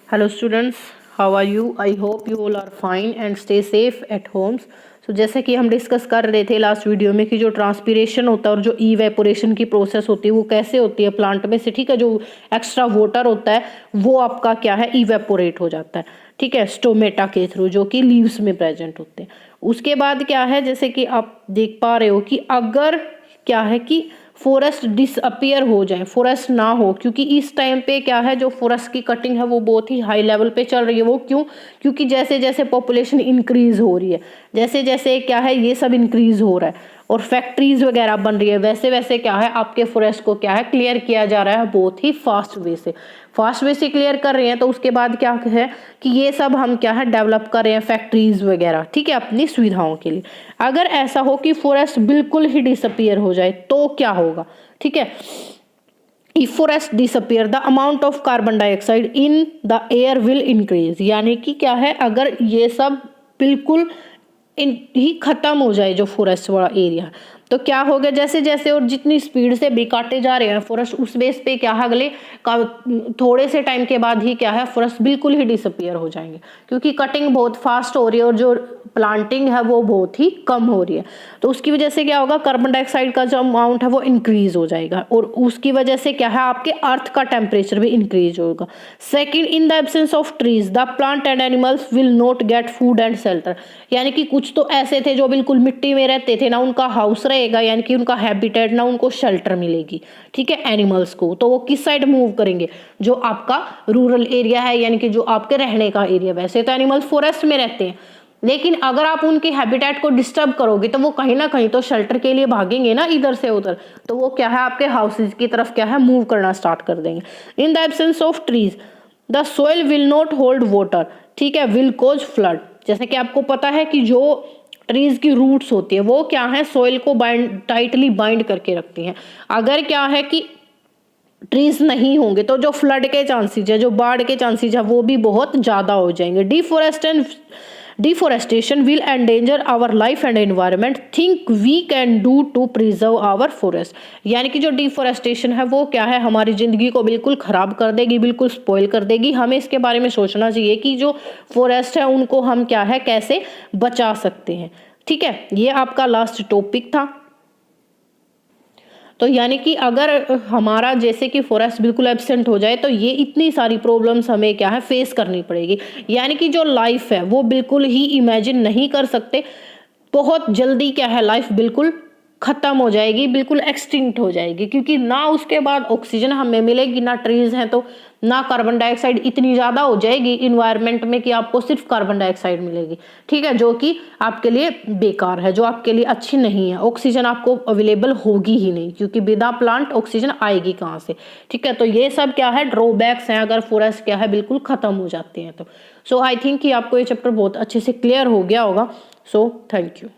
Hello students, how are you? I hope you all are fine and stay safe at homes. So जैसे कि हम discuss कर रहे थे लास्ट वीडियो में कि जो ट्रांसपीरेशन होता है और जो इवेपोरेशन की प्रोसेस होती है वो कैसे होती है प्लांट में से, ठीक है। जो एक्स्ट्रा वाटर होता है वो आपका क्या है, इवेपोरेट हो जाता है, ठीक है, स्टोमेटा के थ्रू, जो कि लीव्स में प्रेजेंट होते हैं। उसके बाद क्या है, जैसे कि आप देख पा रहे हो कि अगर क्या है कि फॉरेस्ट डिसअपियर हो जाए, फॉरेस्ट ना हो, क्योंकि इस टाइम पे क्या है, जो फॉरेस्ट की कटिंग है वो बहुत ही हाई लेवल पे चल रही है। वो क्यों? क्योंकि जैसे जैसे पॉपुलेशन इंक्रीज हो रही है, जैसे जैसे क्या है ये सब इंक्रीज हो रहा है और फैक्ट्रीज वगैरह बन रही है, वैसे वैसे क्या है आपके फॉरेस्ट को क्या है क्लियर किया जा रहा है बहुत ही फास्ट वे से क्लियर कर रहे हैं। तो उसके बाद क्या है कि ये सब हम क्या है डेवलप कर रहे हैं फैक्ट्रीज वगैरह, ठीक है, अपनी सुविधाओं के लिए। अगर ऐसा हो कि फॉरेस्ट बिल्कुल ही डिसअपियर हो जाए तो क्या होगा, ठीक है। If forest disappear, the amount of carbon dioxide in the air will increase। यानी कि क्या है, अगर ये सब बिल्कुल ही खत्म हो जाए जो फॉरेस्ट वाला एरिया, तो क्या हो गया, जैसे जैसे और जितनी स्पीड से भी काटे जा रहे हैं फॉरेस्ट, उस बेस पे क्या है अगले थोड़े से टाइम के बाद ही क्या है फॉरेस्ट बिल्कुल ही डिसअपियर हो जाएंगे, क्योंकि कटिंग बहुत फास्ट हो रही है और जो प्लांटिंग है वो बहुत ही कम हो रही है। तो उसकी वजह से क्या होगा, कार्बन डाइऑक्साइड का जो अमाउंट है वो इंक्रीज हो जाएगा और उसकी वजह से क्या है आपके अर्थ का टेम्परेचर भी इंक्रीज होगा। Second, in the absence of trees the plant and animals will not get food and shelter. यानी कि कुछ तो ऐसे थे जो बिल्कुल मिट्टी में रहते थे, ना उनका हाउस रहेगा यानी कि उनका हैबिटेट, ना उनको शेल्टर मिलेगी, ठीक है, एनिमल्स को। तो वो किस साइड मूव करेंगे, जो आपका रूरल एरिया है यानी कि जो आपके रहने का एरिया। वैसे तो एनिमल्स फॉरेस्ट में रहते हैं, लेकिन अगर आप उनके हैबिटेट को डिस्टर्ब करोगे तो वो कहीं ना कहीं तो शेल्टर के लिए भागेंगे ना, इधर से उधर, तो वो क्या है आपके हाउसेज की तरफ क्या है मूव करना स्टार्ट कर देंगे। In the absence of trees the soil will not hold water, ठीक है, विल कॉज फ्लड। जैसे कि आपको पता है कि जो ट्रीज की रूट्स होती है वो क्या है सॉइल को टाइटली बाइंड करके रखती हैं। अगर क्या है कि ट्रीज नहीं होंगे तो जो फ्लड के चांसेस है, जो बाढ़ के चांसेस है वो भी बहुत ज्यादा हो जाएंगे। Deforestation will endanger our life and environment, think we can do to preserve our forest. यानी कि जो डिफोरेस्टेशन है वो क्या है हमारी जिंदगी को बिल्कुल खराब कर देगी, बिल्कुल स्पॉइल कर देगी। हमें इसके बारे में सोचना चाहिए कि जो फॉरेस्ट है उनको हम क्या है कैसे बचा सकते हैं, ठीक है। ये आपका लास्ट टॉपिक था। तो यानी कि अगर हमारा जैसे कि फॉरेस्ट बिल्कुल एब्सेंट हो जाए तो ये इतनी सारी प्रॉब्लम्स हमें क्या है फेस करनी पड़ेगी। यानी कि जो लाइफ है वो बिल्कुल ही इमेजिन नहीं कर सकते, बहुत जल्दी क्या है लाइफ बिल्कुल खत्म हो जाएगी, बिल्कुल एक्सटिंक्ट हो जाएगी, क्योंकि ना उसके बाद ऑक्सीजन हमें मिलेगी, ना ट्रीज हैं, तो ना कार्बन डाइऑक्साइड इतनी ज्यादा हो जाएगी इन्वायरमेंट में कि आपको सिर्फ कार्बन डाइऑक्साइड मिलेगी, ठीक है, जो कि आपके लिए बेकार है, जो आपके लिए अच्छी नहीं है। ऑक्सीजन आपको अवेलेबल होगी ही नहीं, क्योंकि बिना प्लांट ऑक्सीजन आएगी कहाँ से, ठीक है। तो ये सब क्या है ड्रॉबैक्स हैं अगर फॉरेस्ट क्या है बिल्कुल खत्म हो जाते हैं तो। सो आई थिंक कि आपको ये चैप्टर बहुत अच्छे से क्लियर हो गया होगा। So thank you.